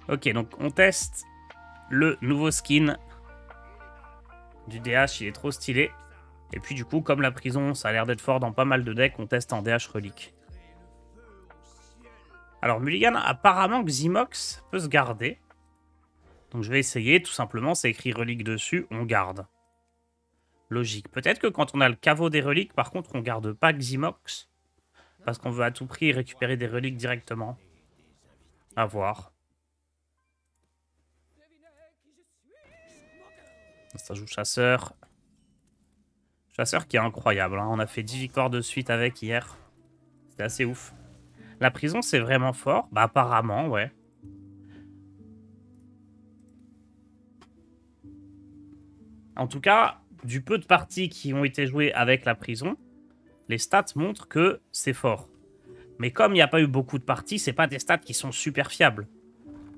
Ok, donc on teste le nouveau skin du DH, il est trop stylé. Et puis du coup, comme la prison, ça a l'air d'être fort dans pas mal de decks, on teste en DH relique. Alors Mulligan, apparemment Ximox peut se garder. Donc je vais essayer, tout simplement, c'est écrit relique dessus, on garde. Logique. Peut-être que quand on a le caveau des reliques, par contre, on garde pas Ximox. Parce qu'on veut à tout prix récupérer des reliques directement. À voir. Ça joue chasseur. Chasseur qui est incroyable. Hein. On a fait 10 victoires de suite avec hier. C'était assez ouf. La prison, c'est vraiment fort. Bah apparemment, ouais. En tout cas, du peu de parties qui ont été jouées avec la prison, les stats montrent que c'est fort. Mais comme il n'y a pas eu beaucoup de parties, c'est pas des stats qui sont super fiables.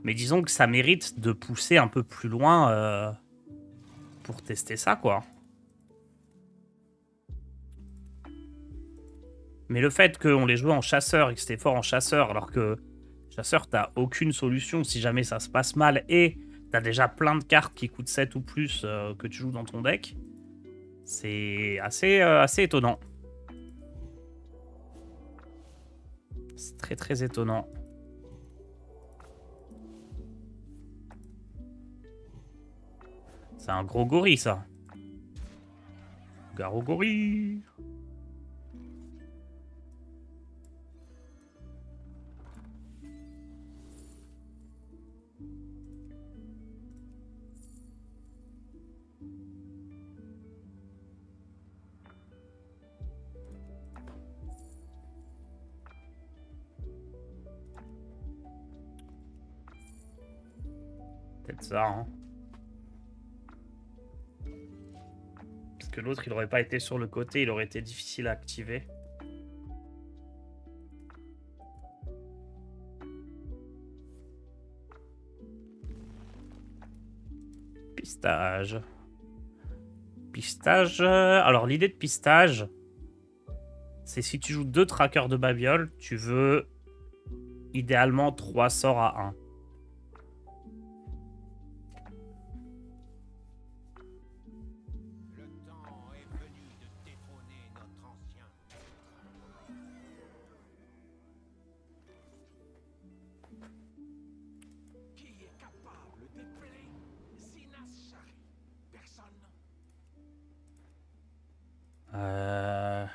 Mais disons que ça mérite de pousser un peu plus loin pour tester ça, quoi. Mais le fait qu'on les jouait en chasseur et que c'était fort en chasseur, alors que chasseur, t'as aucune solution si jamais ça se passe mal et t'as déjà plein de cartes qui coûtent 7 ou plus que tu joues dans ton deck, c'est assez étonnant. C'est très très étonnant. C'est un gros gorille, ça. Garo gorille. Peut-être ça, hein. Parce que l'autre, il aurait pas été sur le côté, il aurait été difficile à activer. Pistage. Pistage. Alors, l'idée de pistage, c'est si tu joues 2 trackers de babiole, tu veux idéalement 3 sorts à 1. Euh...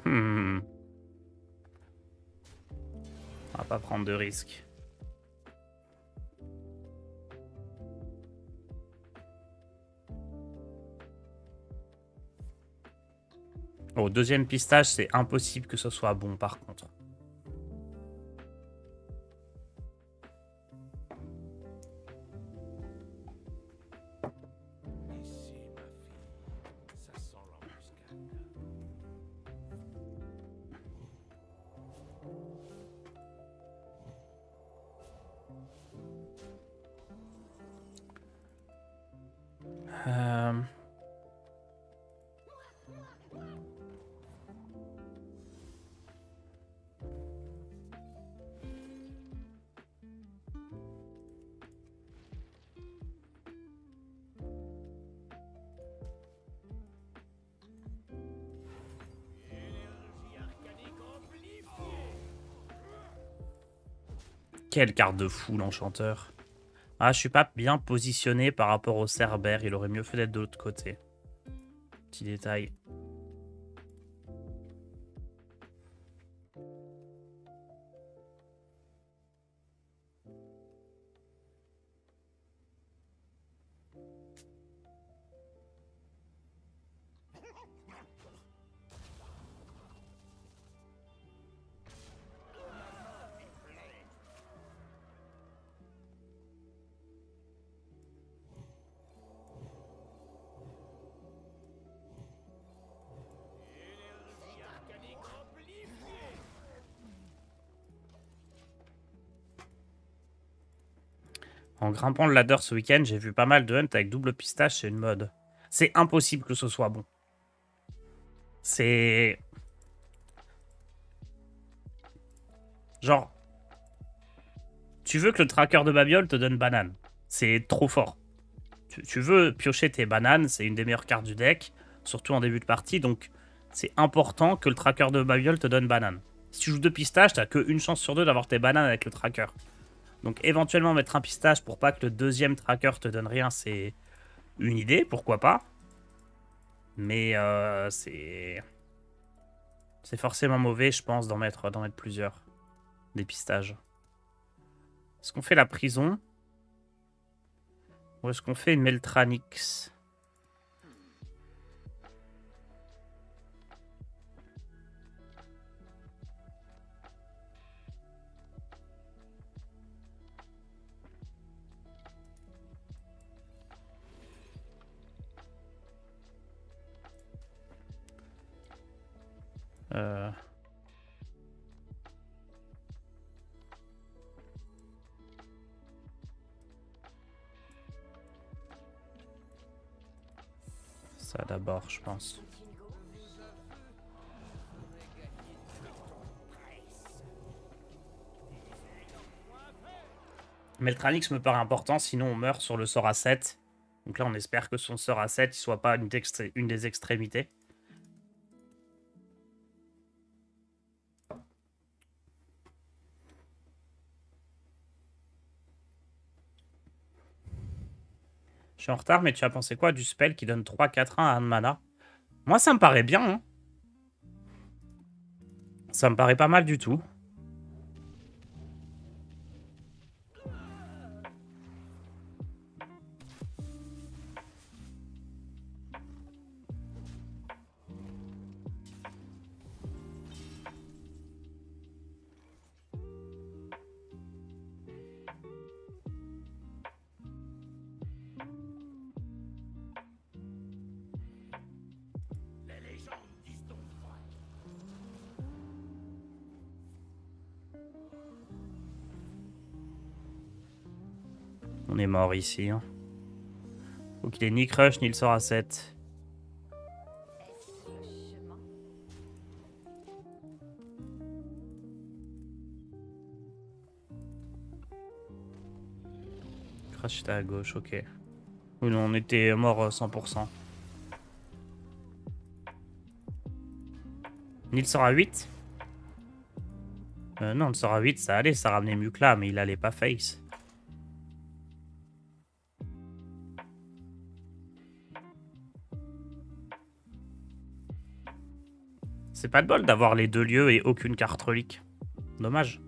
Hmm. On va pas prendre de risques. Au deuxième pistage, c'est impossible que ce soit bon par contre. Euh... Quelle carte de fou, l'enchanteur. Ah, je suis pas bien positionné par rapport au Cerbère. Il aurait mieux fait d'être de l'autre côté. Petit détail. En grimpant le ladder ce week-end, j'ai vu pas mal de hunt avec double pistache, c'est une mode. C'est impossible que ce soit bon. C'est... Genre... Tu veux que le tracker de Babiole te donne banane. C'est trop fort. Tu veux piocher tes bananes, c'est une des meilleures cartes du deck, surtout en début de partie, donc c'est important que le tracker de Babiole te donne banane. Si tu joues 2 pistaches, t'as qu'une chance sur 2 d'avoir tes bananes avec le tracker. Donc éventuellement mettre un pistache pour pas que le deuxième tracker te donne rien, c'est une idée, pourquoi pas. Mais c'est forcément mauvais, je pense, d'en mettre plusieurs. Des pistages. Est-ce qu'on fait la prison? Ou est-ce qu'on fait une Meltranix? Ça d'abord, je pense. Meltranix me paraît important, sinon on meurt sur le sort à 7. Donc là, on espère que son sort à 7 ne soit pas une des extrémités. Je suis en retard, mais tu as pensé quoi du spell qui donne 3-4-1 à 1 mana? Moi, ça me paraît bien. Hein. Ça me paraît pas mal du tout. On est mort ici. Hein. Faut qu'il ait ni crush ni le sort à 7. Crush était à gauche, ok. Oui, non, on était mort 100%. Ni le sort à 8 non, le sort à 8, ça allait, ça ramenait Mukla, mais il allait pas face. C'est pas de bol d'avoir les 2 lieux et aucune carte relique. Dommage.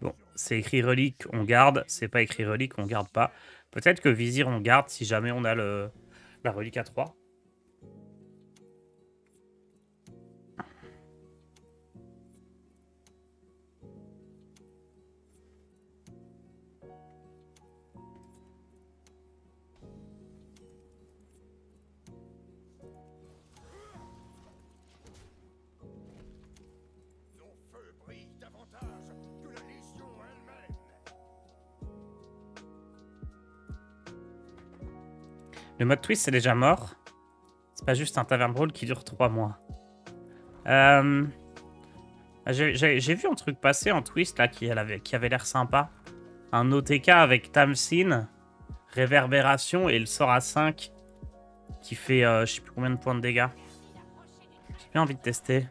Bon, c'est écrit relique, on garde. C'est pas écrit relique, on garde pas. Peut-être que Vizir, on garde si jamais on a la relique à 3. Le mode twist, c'est déjà mort. C'est pas juste un tavern brawl qui dure 3 mois. J'ai vu un truc passer en twist là qui avait l'air sympa. Un OTK avec Tamsin, réverbération et le sort à 5 qui fait je sais plus combien de points de dégâts. J'ai bien envie de tester.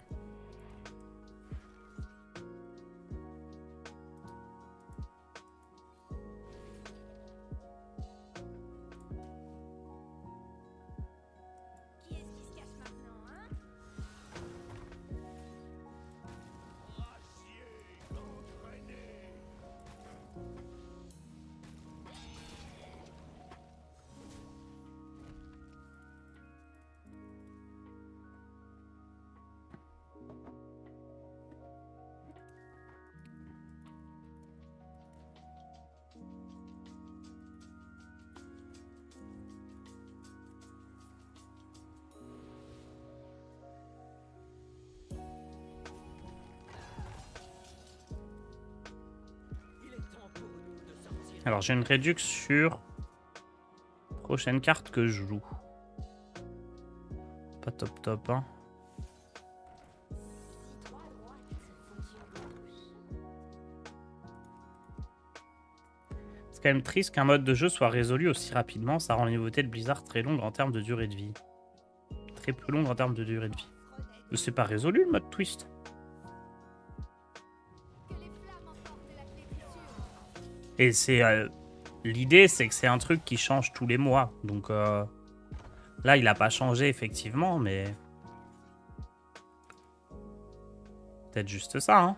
Alors j'ai une réduction sur prochaine carte que je joue. Pas top top, hein. C'est quand même triste qu'un mode de jeu soit résolu aussi rapidement. Ça rend les nouveautés de Blizzard très longues en termes de durée de vie. Très peu longues en termes de durée de vie. C'est pas résolu le mode twist. Et c'est... l'idée c'est que c'est un truc qui change tous les mois. Donc là il a pas changé effectivement, mais... Peut-être juste ça, hein.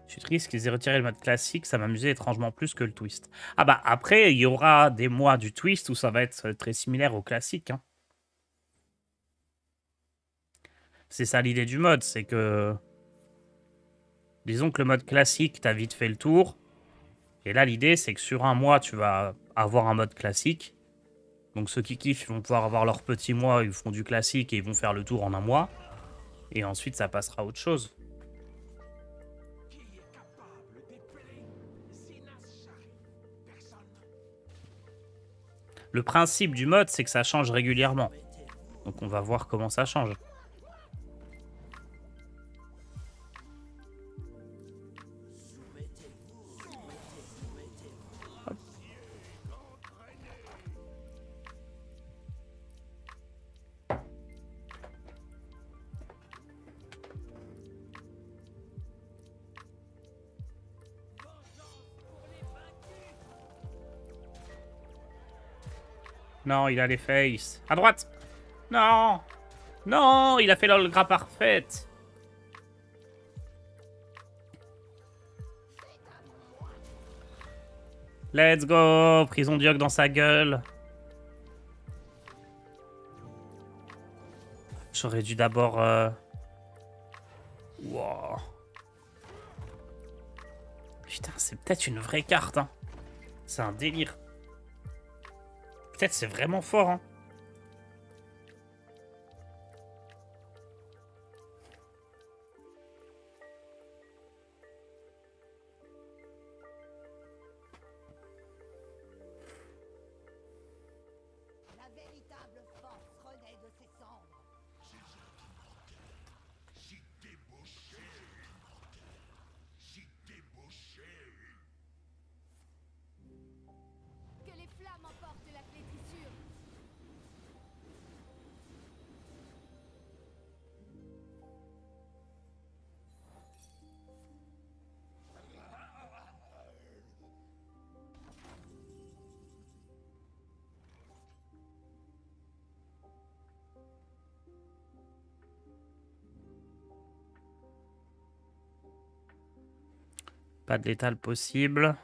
Je suis triste qu'ils aient retiré le mode classique, ça m'amusait étrangement plus que le twist. Ah bah après, il y aura des mois du twist où ça va être très similaire au classique, hein. C'est ça l'idée du mode, c'est que... Disons que le mode classique, t'as vite fait le tour. Et là, l'idée, c'est que sur un mois, tu vas avoir un mode classique. Donc ceux qui kiffent, ils vont pouvoir avoir leur petit mois, ils font du classique et ils vont faire le tour en un mois. Et ensuite, ça passera à autre chose. Le principe du mode, c'est que ça change régulièrement. Donc on va voir comment ça change. Non, il a les faces. À droite. Non. Non, il a fait le gras parfaite. Let's go. Prison Diog dans sa gueule. J'aurais dû d'abord... Wow. Putain, c'est peut-être une vraie carte, hein. C'est un délire. Peut-être c'est vraiment fort, hein. La véritable force renaît de ses cendres. Que les flammes emportent la flétrissure. Pas de létal possible.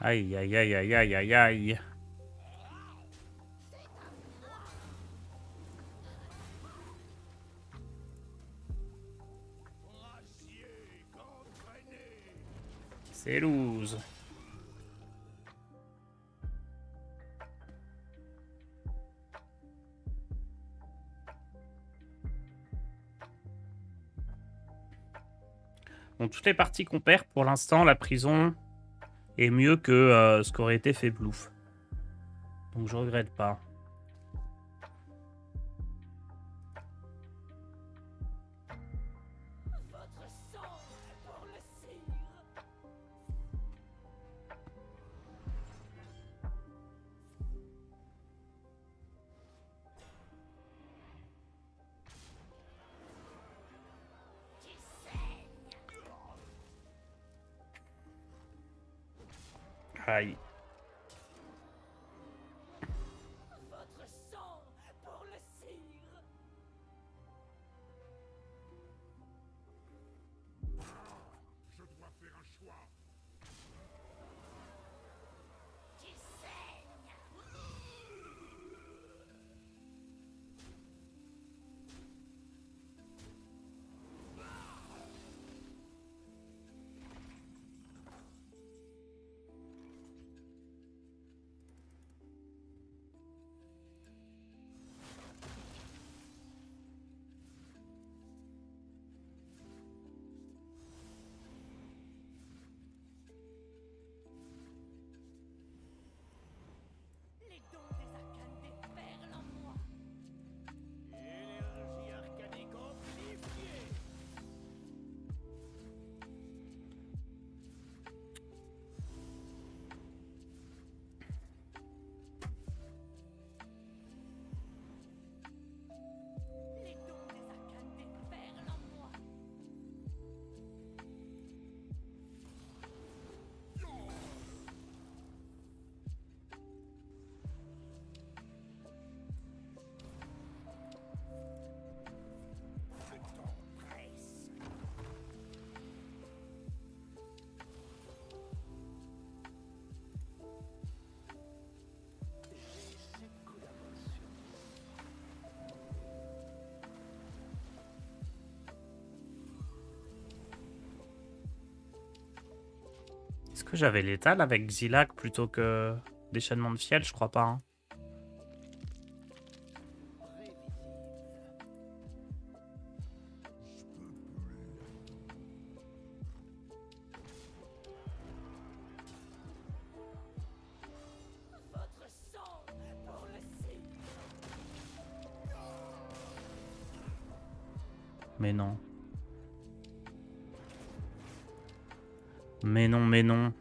Aïe, aïe, aïe, aïe, aïe, aïe, aïe. C'est loose. Bon, toutes les parties qu'on perd, pour l'instant, la prison est mieux que ce qu'aurait été fait Plouf. Donc je regrette pas. Votre sang pour le cire. Aïe. Votre sang pour le cire. Je dois faire un choix. Tu saignes. Les dons des arcanes déferlent en moi. Énergie arcanique amplifiée. Les dons des arcanes déferlent en moi. Le temps presse. J'ai cette collaboration. Est-ce que j'avais l'étal avec Xylac plutôt que déchaînement de fiel? Je crois pas. Hein. Votre sang pour le cire. Mais non. Mais non, mais non.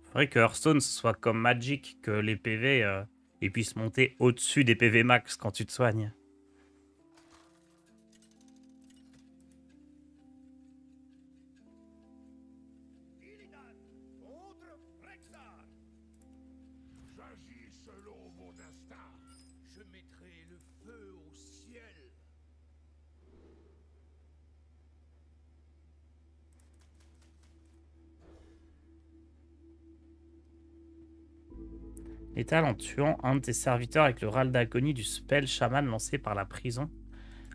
Faudrait que Hearthstone ce soit comme Magic, que les PV ils puissent monter au-dessus des PV max quand tu te soignes. Illidan contre Rexxar. J'agis selon mon instinct. Je mettrai le feu au ciel. Létal en tuant un de tes serviteurs avec le râle d'agonie du spell chaman lancé par la prison.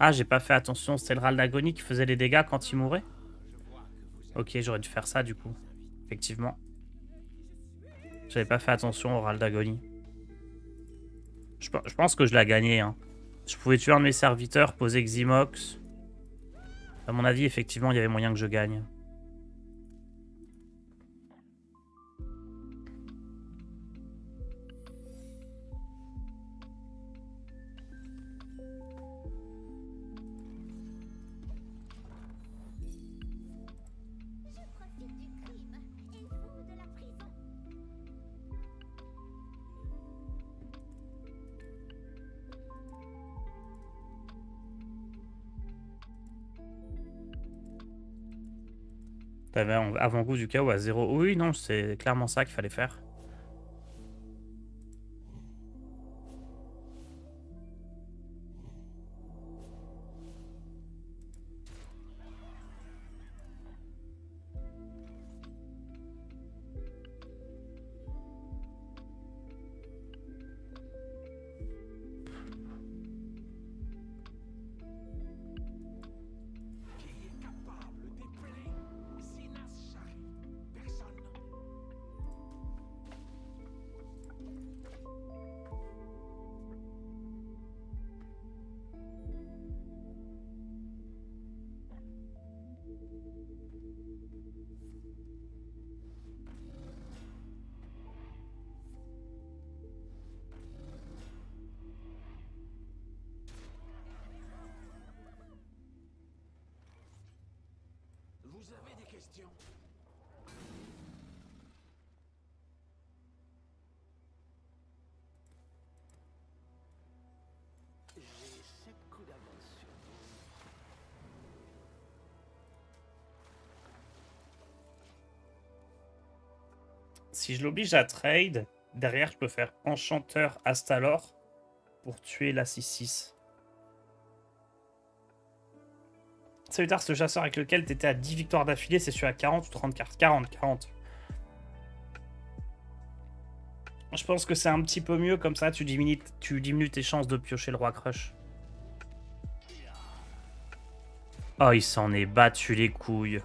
Ah, j'ai pas fait attention, c'était le râle d'agonie qui faisait les dégâts quand il mourait? Ok, j'aurais dû faire ça du coup. Effectivement. J'avais pas fait attention au râle d'agonie. Je pense que je l'ai gagné. Hein. Je pouvais tuer un de mes serviteurs, poser Xymox. À mon avis, effectivement, il y avait moyen que je gagne. Je profite du crime et vous de la prison. T'avais un avant-goût du chaos à 0. Oui, non, c'est clairement ça qu'il fallait faire. Qui est capable d'épeler Sinas Shari? Personne. Vous avez des questions? Si je l'oblige à trade, derrière, je peux faire Enchanteur Astalor pour tuer la 6-6. Salutaire, ce chasseur avec lequel t'étais à 10 victoires d'affilée, c'est celui à 40 ou 30 cartes? 40, 40. Je pense que c'est un petit peu mieux, comme ça tu diminues tes chances de piocher le roi crush. Oh, il s'en est battu les couilles.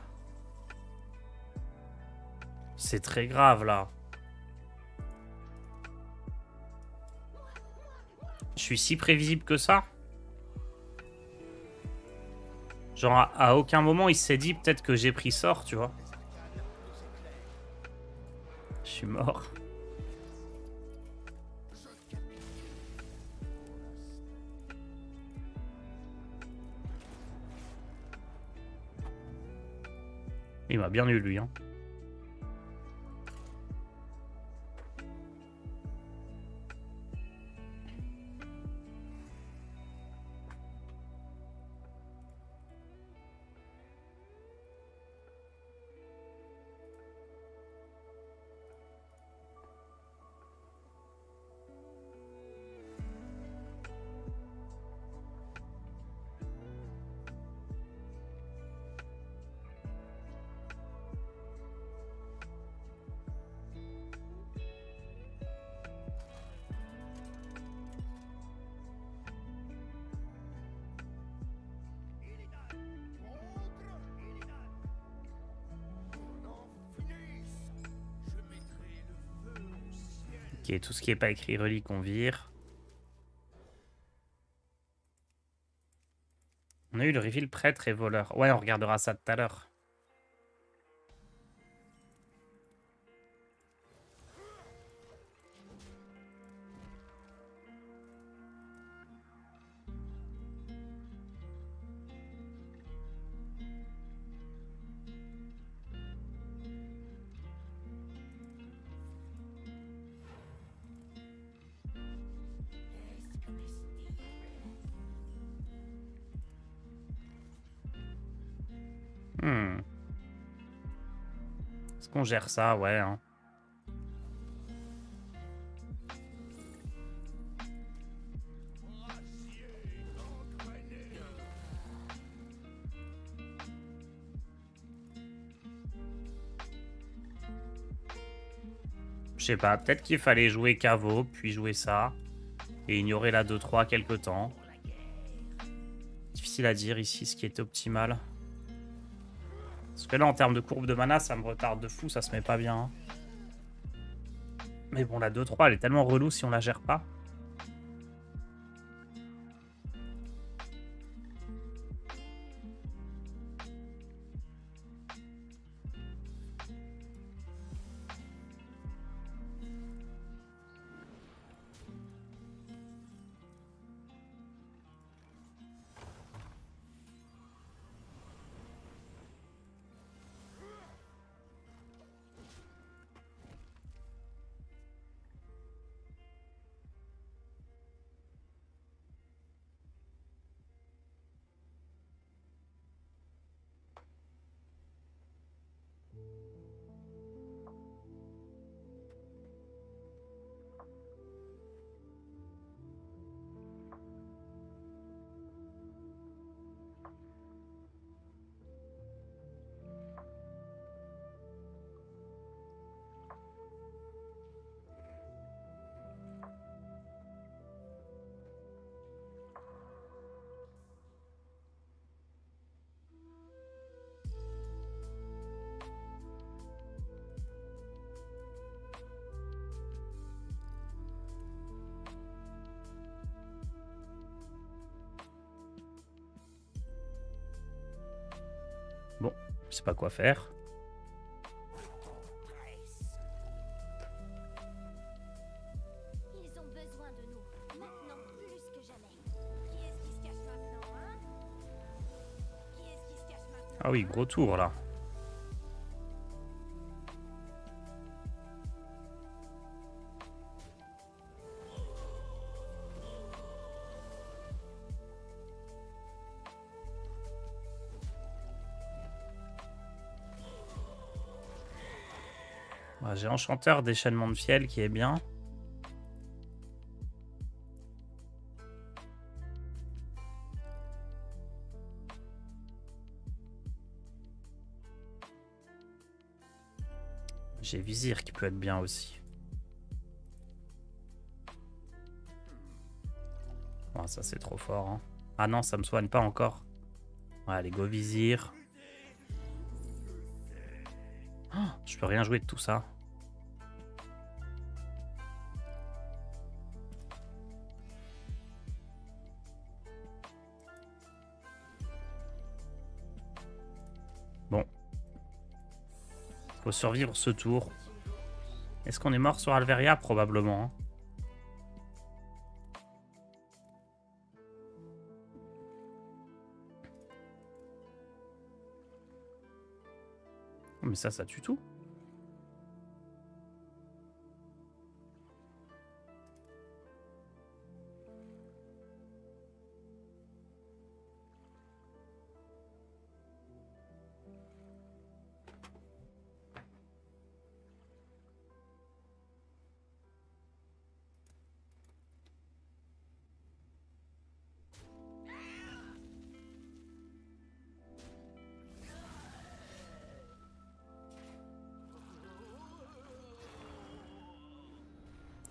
C'est très grave, là. Je suis si prévisible que ça? Genre, à aucun moment, il s'est dit peut-être que j'ai pris sort, tu vois. Je suis mort. Il m'a bien eu, lui, hein. Ok, tout ce qui n'est pas écrit relique, on vire. On a eu le reveal prêtre et voleur. Ouais, on regardera ça tout à l'heure. Est-ce qu'on gère ça? Ouais, hein. Je sais pas, peut-être qu'il fallait jouer Caveau, puis jouer ça, et ignorer la 2-3 quelque temps. Difficile à dire ici ce qui était optimal. Parce que là, en termes de courbe de mana, ça me retarde de fou, ça se met pas bien. Hein. Mais bon, la 2-3, elle est tellement relou si on la gère pas. Bon, je sais pas quoi faire. Ils ont besoin de nous, maintenant plus que jamais. Qui est-ce qui se cache maintenant, hein? Qui est-ce qui se cache maintenant? Ah oui, gros tour là. Ouais, j'ai enchanteur déchaînement de fiel qui est bien. J'ai vizir qui peut être bien aussi. Oh, ça c'est trop fort. Hein. Ah non, ça me soigne pas encore. Ouais, allez, go vizir. Oh, je peux rien jouer de tout ça. Bon. Faut survivre ce tour. Est-ce qu'on est mort sur Alveria? Probablement. Hein. Mais ça tue tout.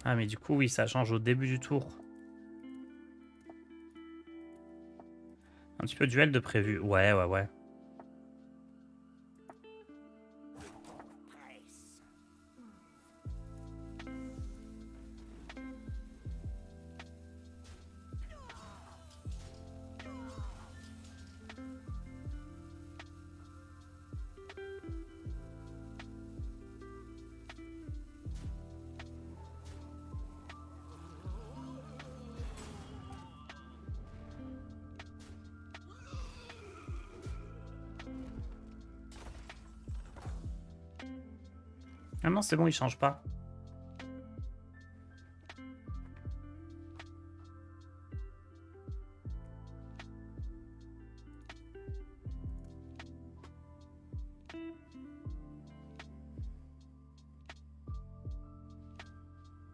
Ah mais du coup oui ça change au début du tour. Un petit peu duel de prévu. Ouais. Ah non c'est bon il change pas.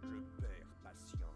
Je perds patience.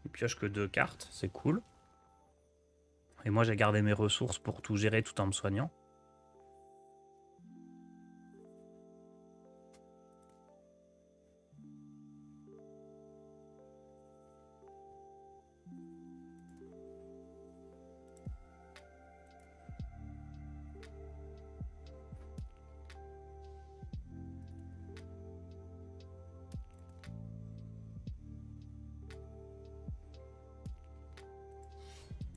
Il pioche que 2 cartes, c'est cool. Et moi j'ai gardé mes ressources pour tout gérer tout en me soignant.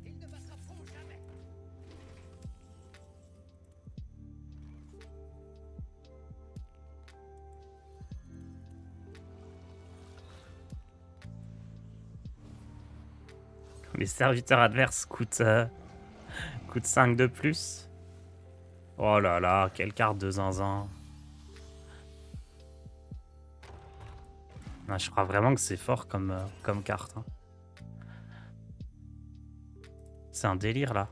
Ils ne m'attraperont jamais. Les serviteurs adverses coûtent 5 de plus. Oh là là, quelle carte de zinzin. Ah, je crois vraiment que c'est fort comme carte. Hein. C'est un délire là.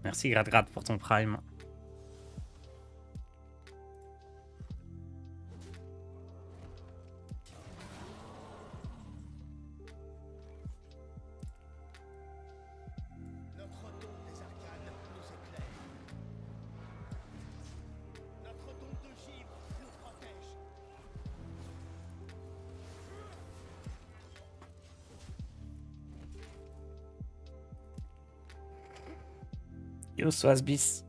Merci Grad pour ton prime. Notre don des arcanes nous éclaire. Notre don de givre nous protège. Yo, Soasbis.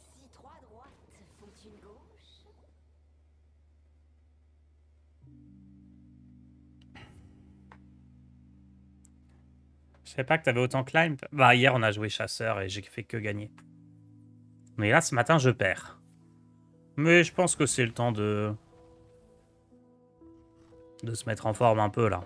Si trois droites font une gauche. Je savais pas que t'avais autant climb. Bah, hier, on a joué chasseur et j'ai fait que gagner. Mais là, ce matin, je perds. Mais je pense que c'est le temps de se mettre en forme un peu, là.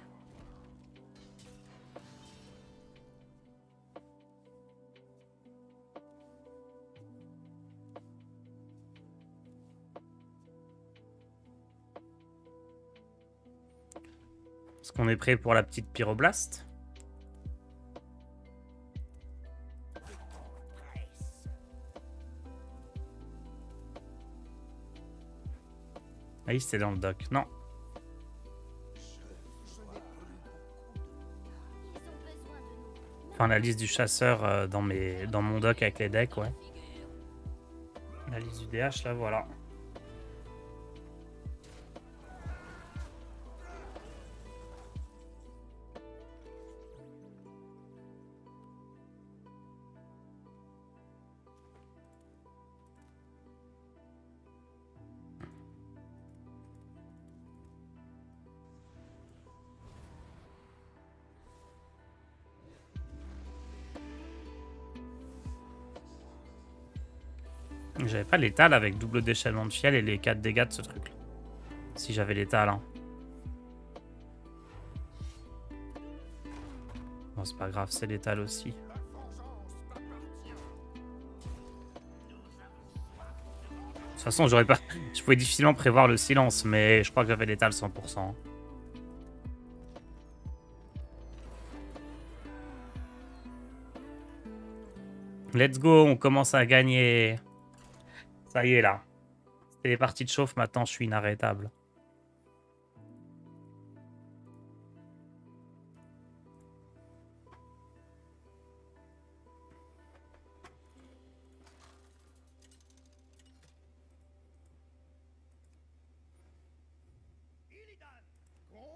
Est-ce qu'on est prêt pour la petite pyroblast? Ah oui, c'était dans le dock. Non. Ils ont besoin de nous. Enfin, la liste du chasseur dans mon dock avec les decks, ouais. La liste du DH, là, voilà. J'avais pas l'étal avec double déchaînement de fiel et les 4 dégâts de ce truc-là. Si j'avais l'étal, hein. Bon, c'est pas grave, c'est l'étal aussi. De toute façon, j'aurais pas... Je pouvais difficilement prévoir le silence, mais je crois que j'avais l'étal 100%. Let's go, on commence à gagner. Ça y est, là. C'était les parties de chauffe, maintenant je suis inarrêtable.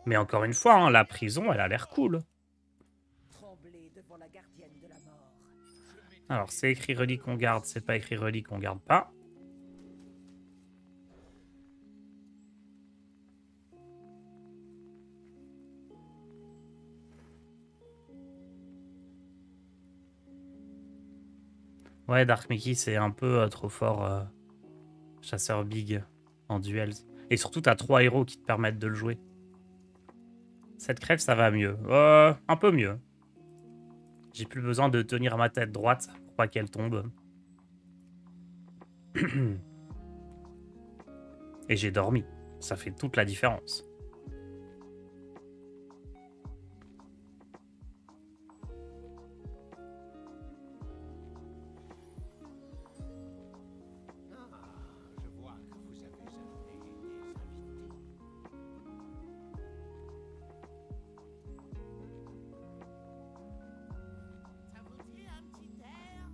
Mais encore une fois, hein, la prison, elle a l'air cool. Alors, c'est écrit relique qu'on garde, c'est pas écrit relique qu'on garde pas. Ouais, Dark Mickey, c'est un peu trop fort. Chasseur big en duels. Et surtout, t'as 3 héros qui te permettent de le jouer. Cette crève, ça va mieux. Un peu mieux. J'ai plus besoin de tenir ma tête droite pour pas qu'elle tombe. Et j'ai dormi. Ça fait toute la différence. Je vois que vous avez amené des invités. Ça vous dit un petit air?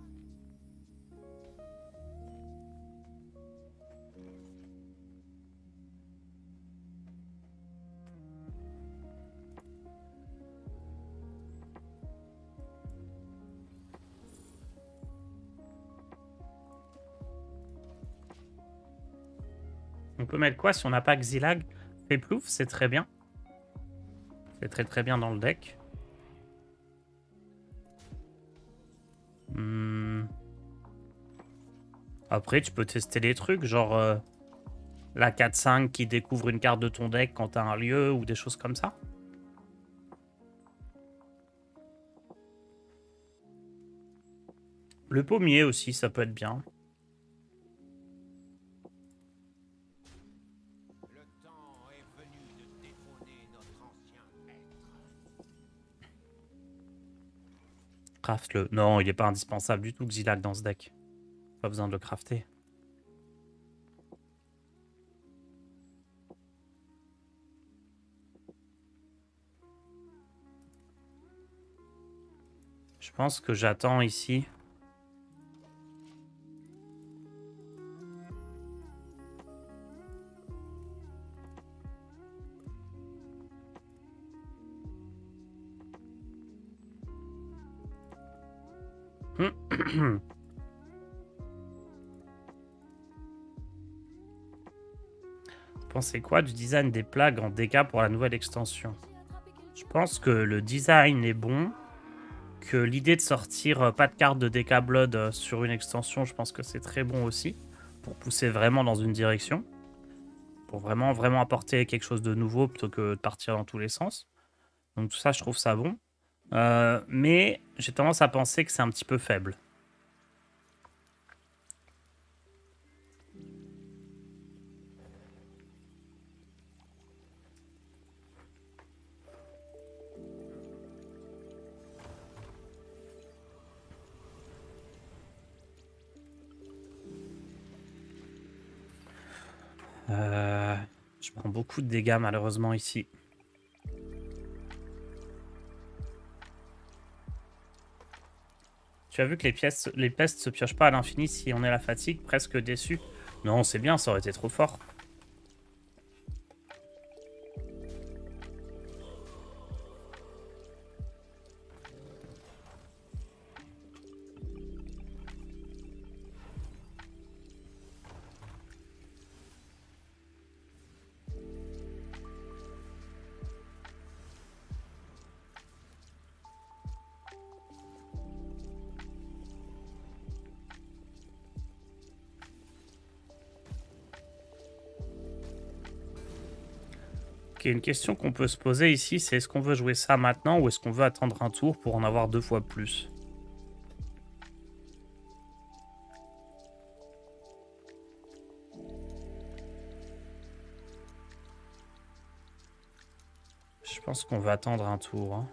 On peut mettre quoi si on n'a pas Xilag? Péplouf, c'est très bien. C'est très très bien dans le deck. Après, tu peux tester des trucs, genre la 4-5 qui découvre une carte de ton deck quand t'as un lieu ou des choses comme ça. Le pommier aussi, ça peut être bien. Le temps est venu de détrôner notre ancien maître. Craft-le. Non, il n'est pas indispensable du tout, Xilag, dans ce deck. Pas besoin de le crafter. Je pense que j'attends ici. Vous pensez quoi du design des plagues en dégâts pour la nouvelle extension? Je pense que le design est bon, que l'idée de sortir pas de carte de dégâts Blood sur une extension, je pense que c'est très bon aussi, pour pousser vraiment dans une direction, pour vraiment, vraiment apporter quelque chose de nouveau plutôt que de partir dans tous les sens. Donc tout ça, je trouve ça bon. Mais j'ai tendance à penser que c'est un petit peu faible. Je prends beaucoup de dégâts malheureusement ici. Tu as vu que les pestes se piochent pas à l'infini si on est à la fatigue, presque déçu. Non, c'est bien, ça aurait été trop fort. Ok, une question qu'on peut se poser ici, c'est est-ce qu'on veut jouer ça maintenant ou est-ce qu'on veut attendre un tour pour en avoir 2 fois plus? Je pense qu'on va attendre un tour. Hein.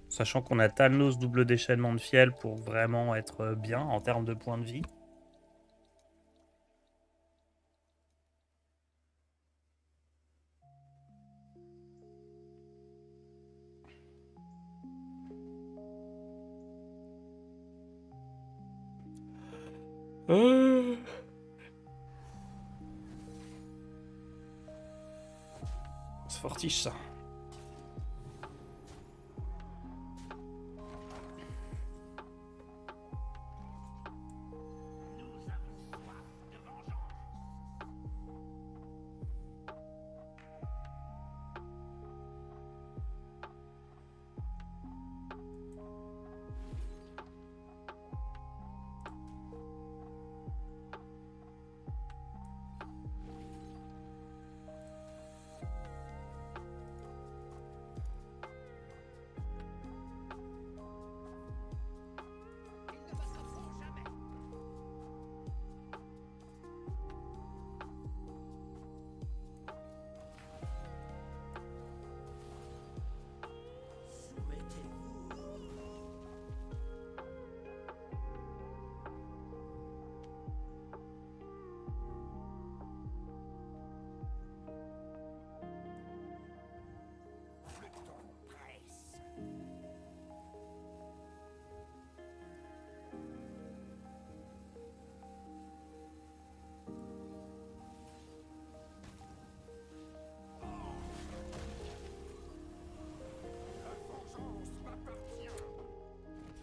Sachant qu'on a Talnos double déchaînement de fiel pour vraiment être bien en termes de points de vie. C'est fortiche ça.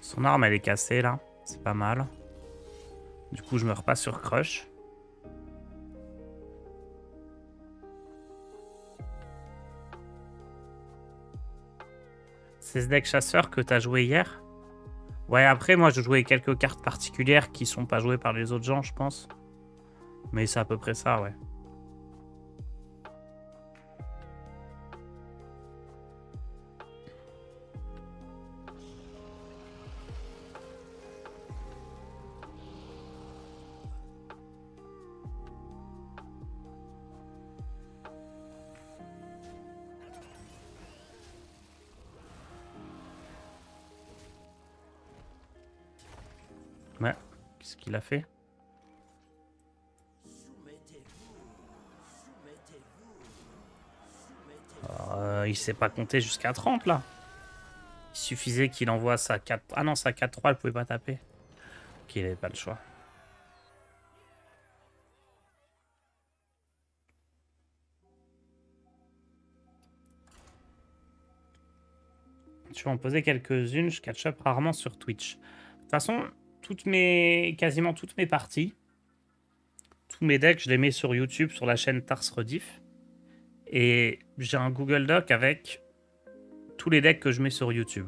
Son arme, elle est cassée, là. C'est pas mal. Du coup, je meurs pas sur Crush. C'est ce deck chasseur que t'as joué hier? Ouais, après, moi, je jouais quelques cartes particulières qui sont pas jouées par les autres gens, je pense. Mais c'est à peu près ça, ouais. Qu'est-ce qu'il a fait? Il sait pas compter jusqu'à 30 là. Il suffisait qu'il envoie sa 4... Ah non, sa 4-3, elle pouvait pas taper. Ok, il avait pas le choix. Tu vas en poser quelques-unes, je catch up rarement sur Twitch. De toute façon, quasiment toutes mes parties, tous mes decks, je les mets sur YouTube, sur la chaîne Tars Rediff. Et j'ai un Google Doc avec tous les decks que je mets sur YouTube.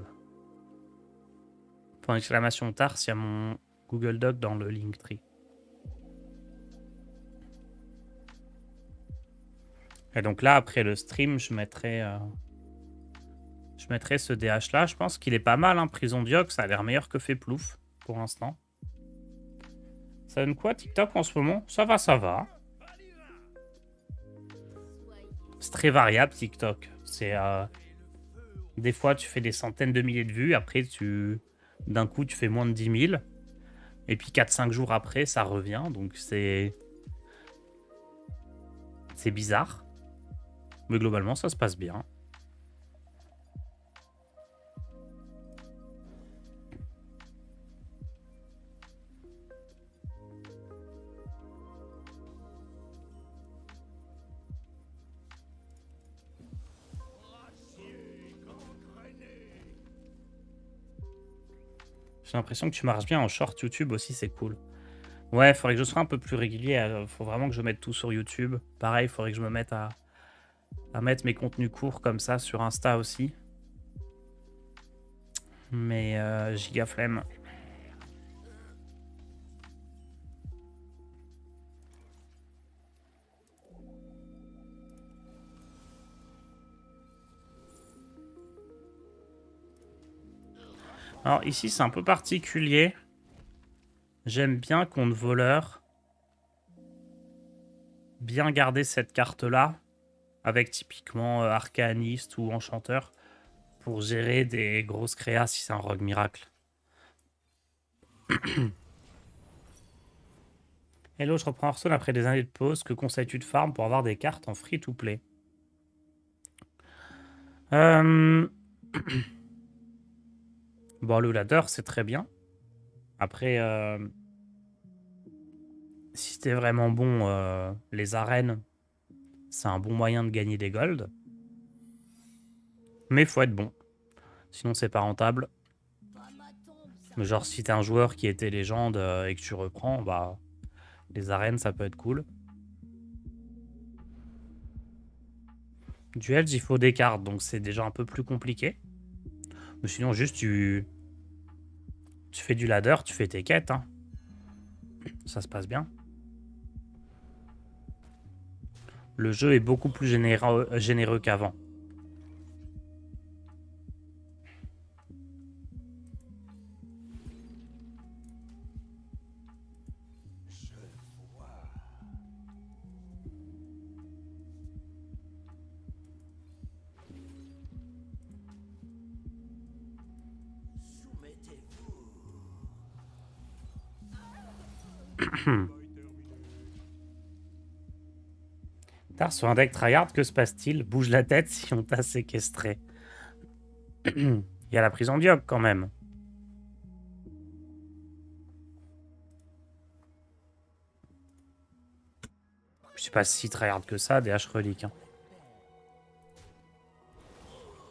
Pour exclamation Tars, il y a mon Google Doc dans le Linktree. Et donc là, après le stream, je mettrai ce DH là. Je pense qu'il est pas mal, hein. Prison Dioc, ça a l'air meilleur que fait Plouf pour l'instant. Ça donne quoi TikTok en ce moment? Ça va, ça va. C'est très variable TikTok. C'est des fois tu fais des centaines de milliers de vues, après d'un coup tu fais moins de 10 000. Et puis 4-5 jours après ça revient, donc c'est bizarre. Mais globalement ça se passe bien. J'ai l'impression que tu marches bien en short YouTube aussi, c'est cool. Ouais, il faudrait que je sois un peu plus régulier. Faut vraiment que je mette tout sur YouTube. Pareil, il faudrait que je me mette à mettre mes contenus courts comme ça sur Insta aussi. Mais giga flemme. Alors ici, c'est un peu particulier. J'aime bien contre voleur. Bien garder cette carte-là. Avec typiquement arcaniste ou enchanteur. Pour gérer des grosses créas si c'est un rogue miracle. Hello, je reprends Hearthstone après des années de pause. Que conseilles-tu de farm pour avoir des cartes en free-to-play? Bon, le ladder, c'est très bien. Après, si t'es vraiment bon, les arènes, c'est un bon moyen de gagner des golds. Mais faut être bon. Sinon, c'est pas rentable. Mais genre, si t'es un joueur qui était légende et que tu reprends, bah, les arènes, ça peut être cool. Duels, il faut des cartes, donc c'est déjà un peu plus compliqué. Mais sinon, juste, tu fais du ladder, tu fais tes quêtes. Hein. Ça se passe bien. Le jeu est beaucoup plus généreux qu'avant. Tard sur un deck tryhard, que se passe-t-il? Bouge la tête si on t'a séquestré. Il y a la prison Dioc quand même. Je suis pas si tryhard que ça, DH relique. Hein.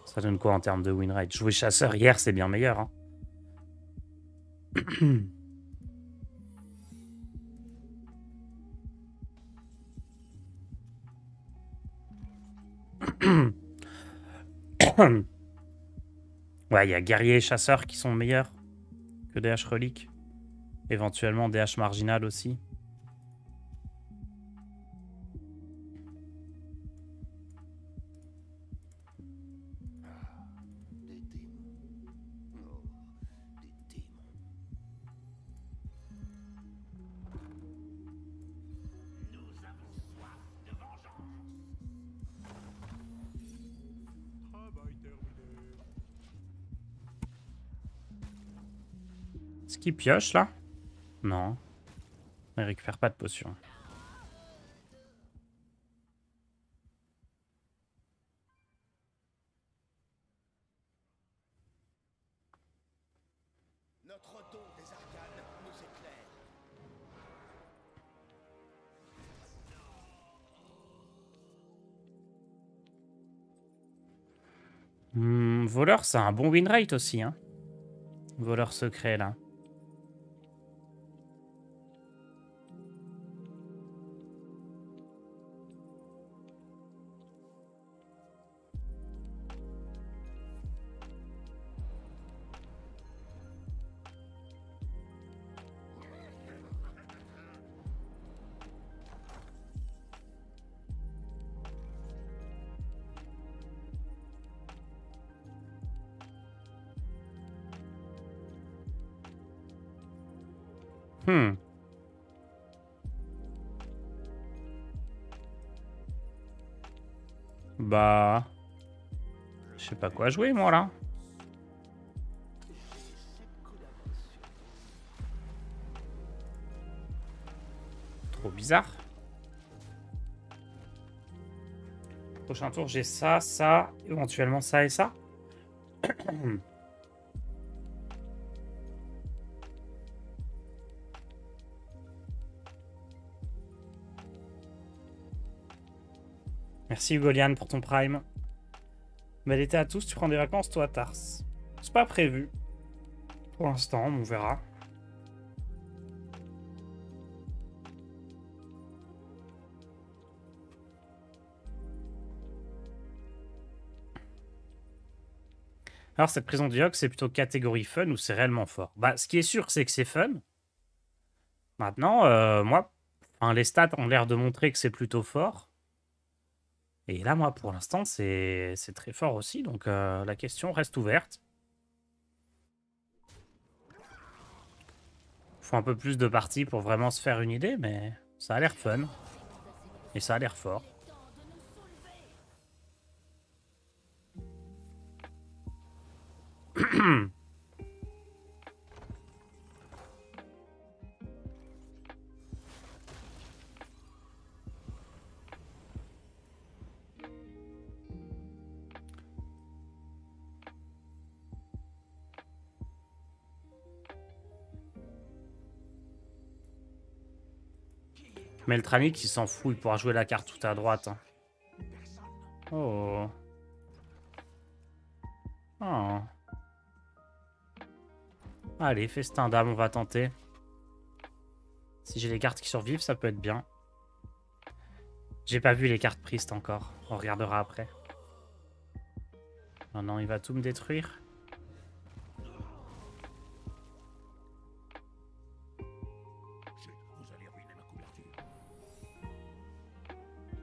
Ça donne quoi en termes de win rate? Jouer chasseur hier, c'est bien meilleur. Hein. Ouais, il y a guerrier et chasseur qui sont meilleurs que DH relique. Éventuellement DH marginal aussi. Ce qui pioche là. Non. Il récupère pas de potion. Notre don des arcanes nous éclaire. Voleur, c'est un bon win rate aussi, hein. Voleur secret, là. Bah... Je sais pas quoi jouer, moi, là. Trop bizarre. Prochain tour, j'ai ça, ça, éventuellement ça et ça. Merci Ugolian pour ton prime. Bel été à tous, tu prends des vacances toi Tars? C'est pas prévu. Pour l'instant, on verra. Alors cette prison d'Iox, c'est plutôt catégorie fun ou c'est réellement fort? Bah ce qui est sûr c'est que c'est fun. Maintenant, moi, enfin, les stats ont l'air de montrer que c'est plutôt fort. Et là, moi, pour l'instant, c'est très fort aussi. Donc, la question reste ouverte. Il faut un peu plus de parties pour vraiment se faire une idée, mais ça a l'air fun. Et ça a l'air fort. Meltranic, il s'en fout, il pourra jouer la carte tout à droite. Hein. Oh. Oh. Allez, festin d'âme, on va tenter. Si j'ai les cartes qui survivent, ça peut être bien. J'ai pas vu les cartes priest encore. On regardera après. Non, non, il va tout me détruire. Vous allez ruiner ma couverture.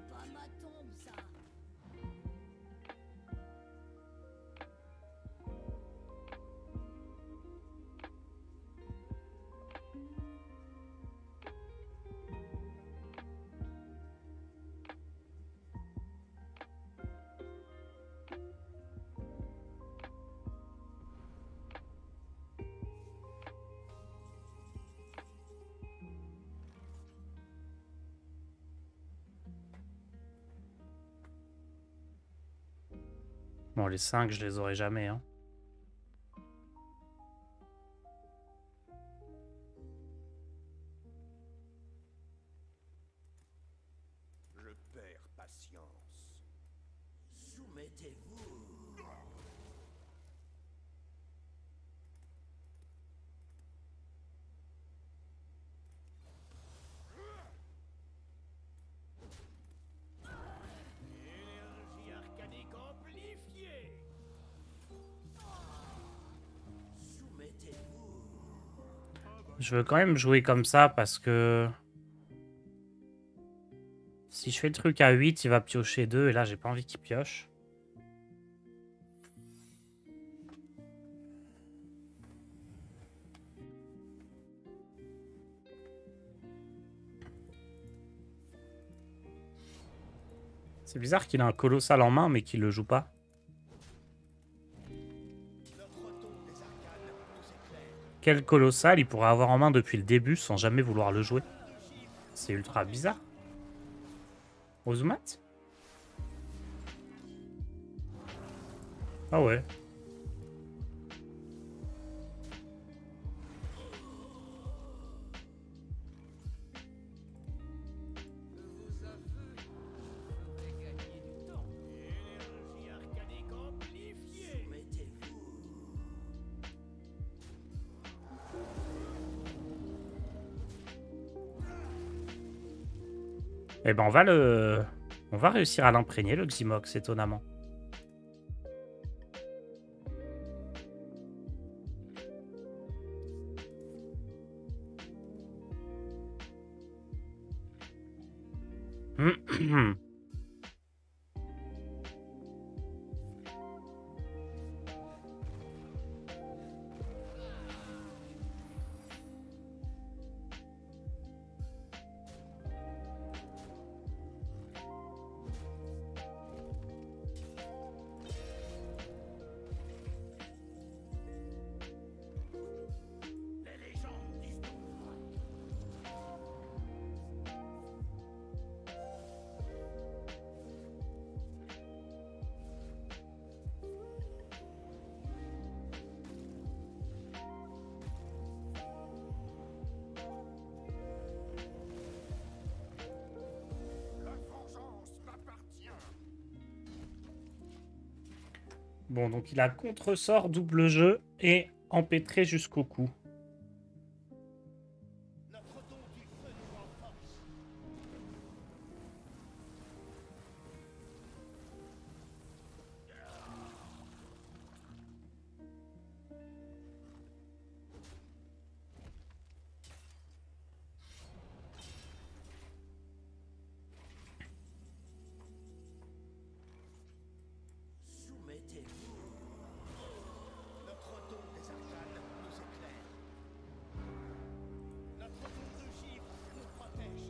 Pas ma tombe, ça. Bon, les 5, je les aurai jamais. Hein. Je perds patience. Soumettez-vous. Énergie arcanique amplifiée. Soumettez-vous. Je veux quand même jouer comme ça parce que... Si je fais le truc à 8, il va piocher 2 et là, j'ai pas envie qu'il pioche. C'est bizarre qu'il a un colossal en main mais qu'il le joue pas. Notre don des arcanes nous éclaire. Quel colossal il pourrait avoir en main depuis le début sans jamais vouloir le jouer. C'est ultra bizarre. Ozumat? Ah ouais. Vos aveux feraient gagner du temps. Énergie arcanique amplifiée. Soumettez-vous. Eh ben on va réussir à l'imprégner le Xymox étonnamment. Les légendes disent tout. La vengeance m'appartient. Bon, donc il a contre-sort, double jeu et empêtré jusqu'au cou. Notre don du feu nous renforce. Soumettez-vous. Notre don des arcanes nous éclaire. Notre don de givre nous protège.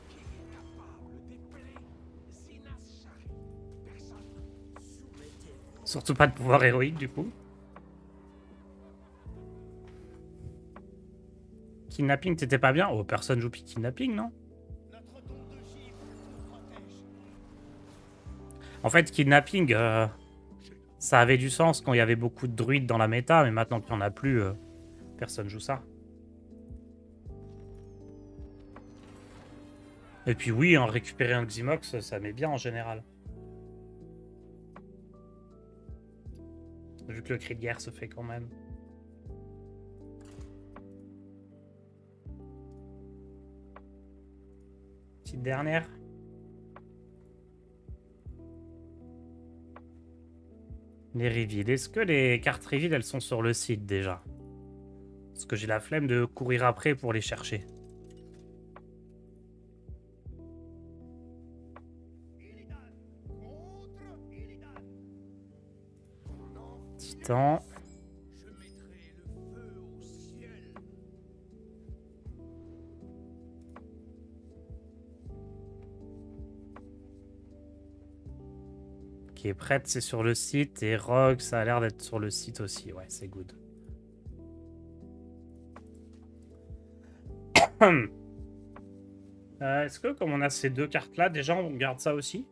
Qui est capable d'épeler Zinas Shari? Personne. Soumettez-vous. Surtout pas de pouvoir héroïque du coup. Kidnapping, t'étais pas bien? Oh, personne joue kidnapping, non? Notre don de givre nous protège. En fait, kidnapping, ça avait du sens quand il y avait beaucoup de druides dans la méta, mais maintenant qu'il n'y en a plus, personne joue ça. Et puis oui, hein, récupérer un Xymox, ça met bien en général. Vu que le cri de guerre se fait quand même. Petite dernière. Les reveals. Est-ce que les cartes reveal, elles sont sur le site déjà? Parce que j'ai la flemme de courir après pour les chercher. Illidan contre Illidan. Titan. Je mettrai le feu au ciel. Qui est prête, c'est sur le site. Et Rogue, ça a l'air d'être sur le site aussi. Ouais, c'est good. Est-ce que comme on a ces deux cartes-là, déjà on garde ça aussi?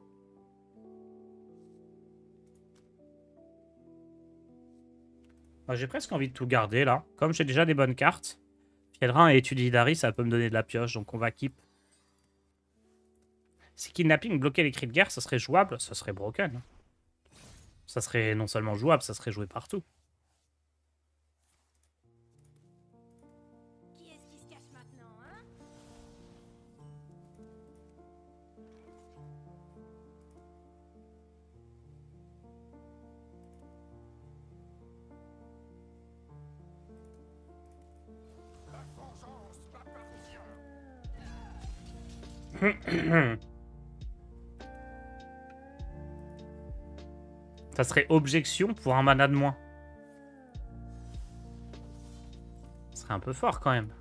J'ai presque envie de tout garder là. Comme j'ai déjà des bonnes cartes. Fielrin et Étude d'Hidari, ça peut me donner de la pioche, donc on va keep. Si Kidnapping bloquait les cris de guerre, ça serait jouable, ça serait broken. Ça serait non seulement jouable, ça serait joué partout. Qui est-ce qui se cache maintenant, hein? La vengeance m'appartient. Ça serait objection pour un mana de moins. Ce serait un peu fort quand même.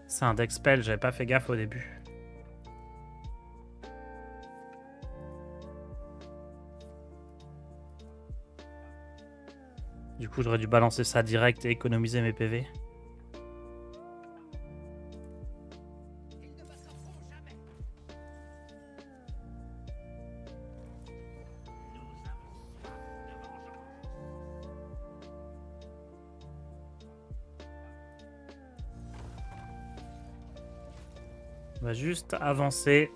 C'est un deck spell, j'avais pas fait gaffe au début. Du coup, j'aurais dû balancer ça direct et économiser mes PV. Ils ne m'attraperont jamais. Nous avons soif de vengeance. On va juste avancer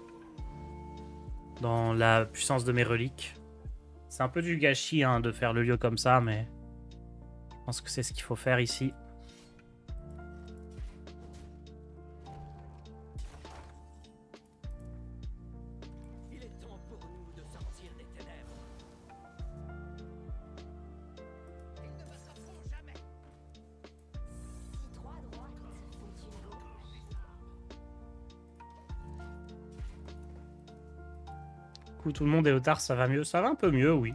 dans la puissance de mes reliques. C'est un peu du gâchis hein, de faire le lieu comme ça, mais je pense que c'est ce qu'il faut faire ici. Il est temps pour nous de sortir des ténèbres. Ils ne m'attraperont jamais. Si 3 à droite, fonctionne à gauche. Du coup, tout le monde est au tard, ça va mieux. Ça va un peu mieux, oui.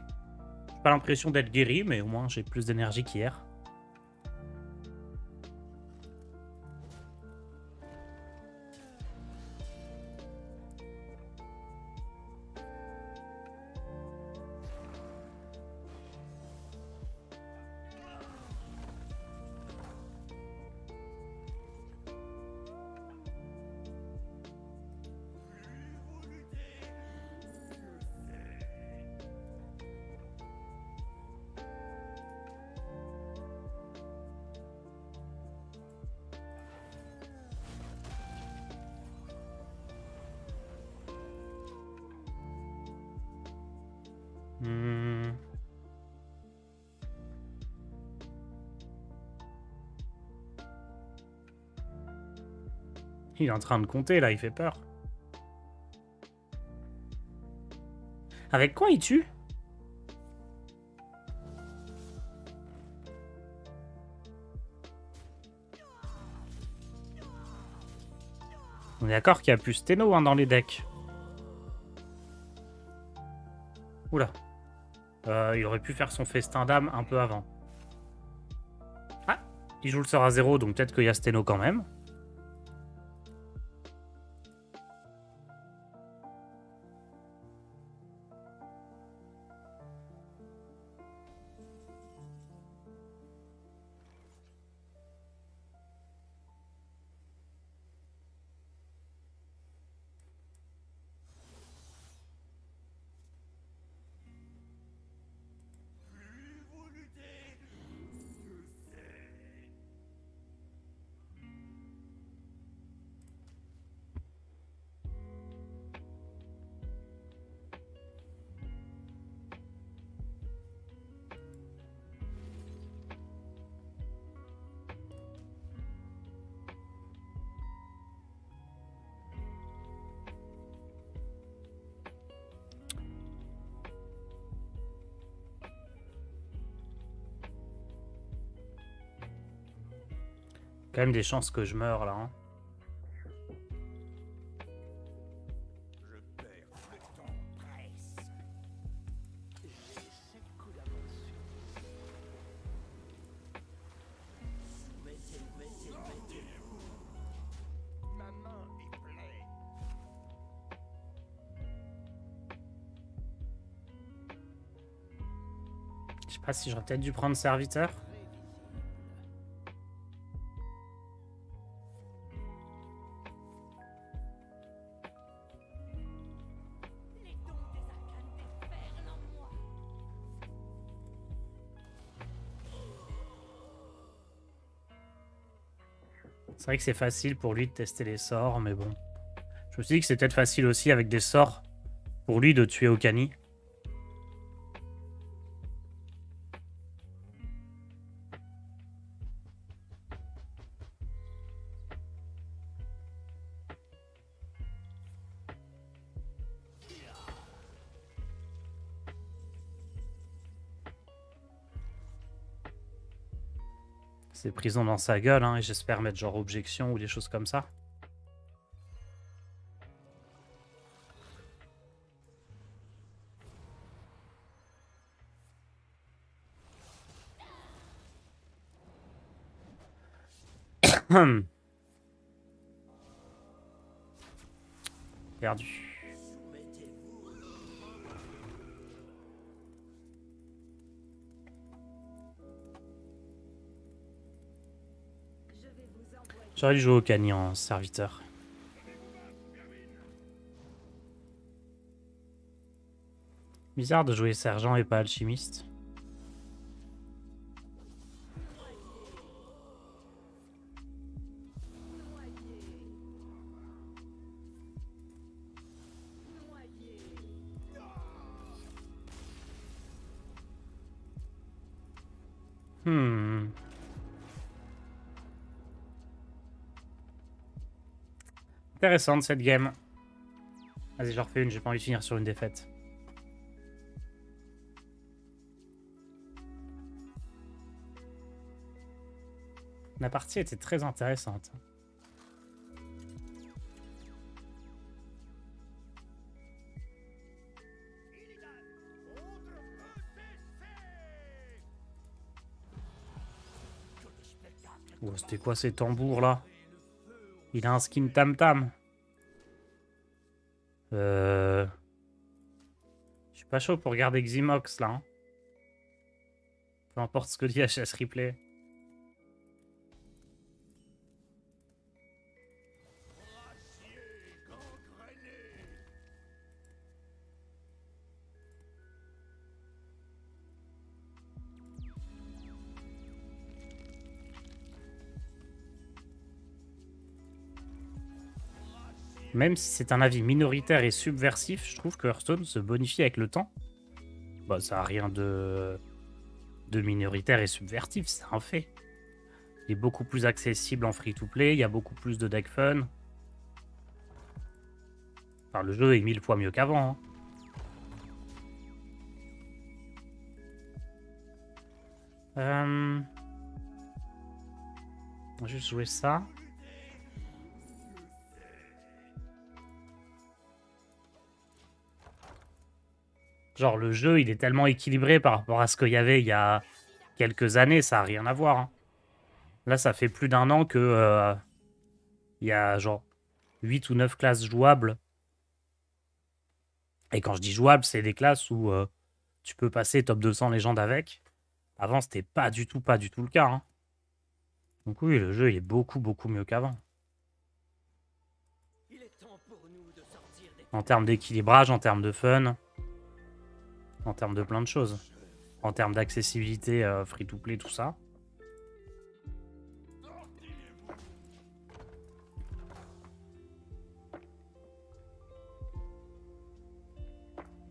J'ai pas l'impression d'être guéri, mais au moins j'ai plus d'énergie qu'hier. Hmm. Il est en train de compter là, il fait peur. Avec quoi il tue? On est d'accord qu'il y a plus Steno hein, dans les decks. Oula. Il aurait pu faire son festin d'âme un peu avant. Ah, il joue le sort à 0, donc peut-être qu'il y a Steno quand même. Quand même des chances que je meure là. Hein. Je perds le temps presse. J'ai 7 coups d'avance sur vous. Mettez-vous. Ma main est pleine. Je sais pas si j'aurais peut-être dû prendre serviteur. Les dons des arcanes déferlent en moi. C'est vrai que c'est facile pour lui de tester les sorts, mais bon. Je me suis dit que c'est peut-être facile aussi avec des sorts pour lui de tuer Okani. C'est prison dans sa gueule, hein, et j'espère mettre genre objection ou des choses comme ça. Perdu. J'aurais dû jouer au Cani en serviteur. Bizarre de jouer sergent et pas alchimiste. Intéressante cette game. Vas-y, j'en refais une, j'ai pas envie de finir sur une défaite. La partie était très intéressante. Oh, c'était quoi ces tambours là? Il a un skin tam tam. Je suis pas chaud pour regarder Ximox là. Hein. Peu importe ce que dit HS Replay. Même si c'est un avis minoritaire et subversif, je trouve que Hearthstone se bonifie avec le temps. Bah, ça n'a rien de minoritaire et subversif, c'est un fait. Il est beaucoup plus accessible en free-to-play, il y a beaucoup plus de deck fun. Enfin, le jeu est 1000 fois mieux qu'avant. Hein. On va juste jouer ça. Genre, le jeu, il est tellement équilibré par rapport à ce qu'il y avait il y a quelques années, ça n'a rien à voir. Hein. Là, ça fait plus d'un an que il y a genre 8 ou 9 classes jouables. Et quand je dis jouables, c'est des classes où tu peux passer top 200 légende avec. Avant, c'était pas du tout le cas. Hein. Donc oui, le jeu, il est beaucoup mieux qu'avant. En termes d'équilibrage, en termes de fun... En termes de plein de choses. En termes d'accessibilité free-to-play, tout ça.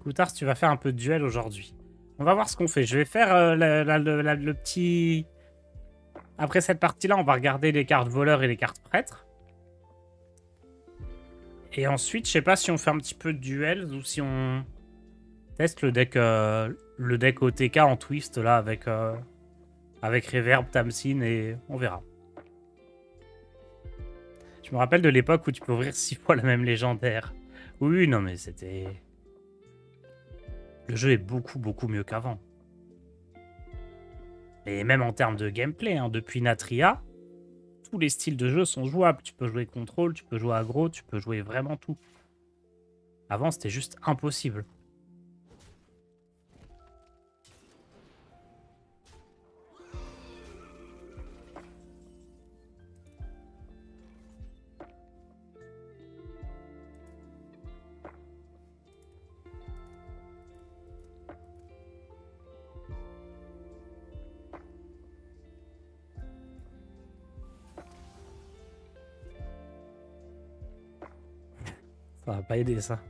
Coutard, tu vas faire un peu de duel aujourd'hui. On va voir ce qu'on fait. Je vais faire le petit... Après cette partie-là, on va regarder les cartes voleurs et les cartes prêtres. Et ensuite, je sais pas si on fait un petit peu de duel ou si on... Teste le deck OTK en twist là avec Reverb, Tamsin et on verra. Je me rappelle de l'époque où tu peux ouvrir 6 fois la même légendaire. Oui, non mais c'était... Le jeu est beaucoup mieux qu'avant. Et même en termes de gameplay, hein, depuis Natria, tous les styles de jeu sont jouables. Tu peux jouer contrôle, tu peux jouer aggro, tu peux jouer vraiment tout. Avant, c'était juste impossible. Ça va pas aider, ça.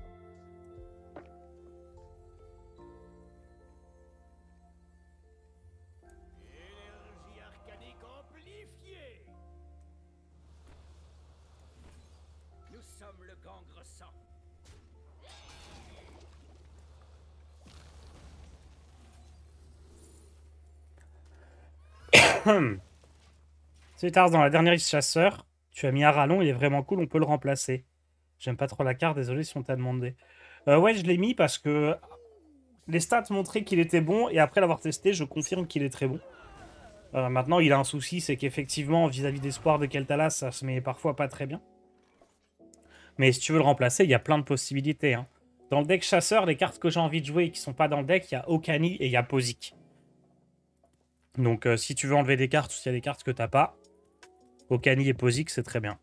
Énergie arcanique amplifiée. Nous sommes le gangre sang. C'est tard dans la dernière liste chasseur. Tu as mis Arallon, il est vraiment cool, on peut le remplacer. J'aime pas trop la carte, désolé si on t'a demandé. Ouais, je l'ai mis parce que les stats montraient qu'il était bon et après l'avoir testé, je confirme qu'il est très bon. Maintenant, il a un souci, c'est qu'effectivement, vis-à-vis d'Espoir de Kel'Thas, ça se met parfois pas très bien. Mais si tu veux le remplacer, il y a plein de possibilités. Hein. Dans le deck chasseur, les cartes que j'ai envie de jouer et qui sont pas dans le deck, il y a Okani et il y a Pozic. Donc, si tu veux enlever des cartes ou s'il y a des cartes que t'as pas, Okani et Posix, c'est très bien.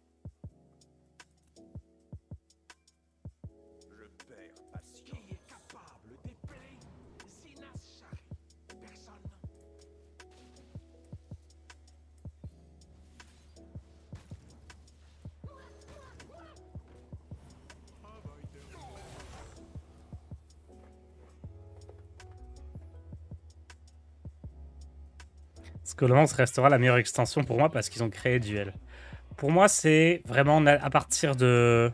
Je perds patience. Qui est capable d'épeler Sinashari? Personne. Scholomance restera la meilleure extension pour moi parce qu'ils ont créé Duel. Pour moi, c'est vraiment à partir de...